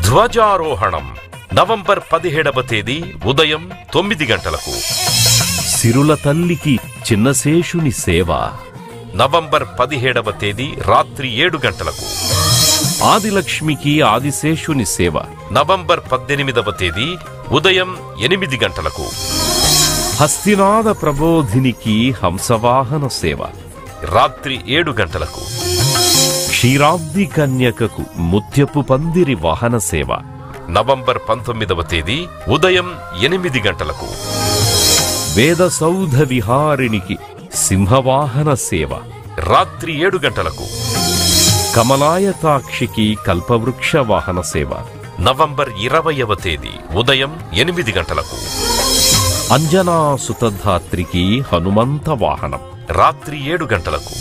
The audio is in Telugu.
ధ్వజారోహణం నవంబర్ 17వ తేదీ ఉదయం 9 గంటలకు. సిరుల తల్లికి చిన్నశేషుని సేవ నవంబర్ 17వ తేదీ రాత్రి 7 గంటలకు. ఆదిలక్ష్మికి ఆదిశేషుని సేవ నవంబర్ 18వ తేదీ ఉదయం 8 గంటలకు. హస్తినాద ప్రబోధినికి హంసవాహన సేవ రాత్రి 7 గంటలకు. క్షీరాబ్ది కన్యకకు ముత్యపు పందిరి వాహన సేవ నవంబర్ 19వ తేదీ ఉదయం 8 గంటలకు. వేద సౌధ విహారినికి సింహవాహన సేవ రాత్రి 7 గంటలకు. కమలాయతాక్షికి కల్పవృక్ష వాహన సేవ నవంబర్ 20వ తేదీ ఉదయం 8 గంటలకు. అంజనా సుతధాత్రికి హనుమంత వాహనం రాత్రి 7 గంటలకు.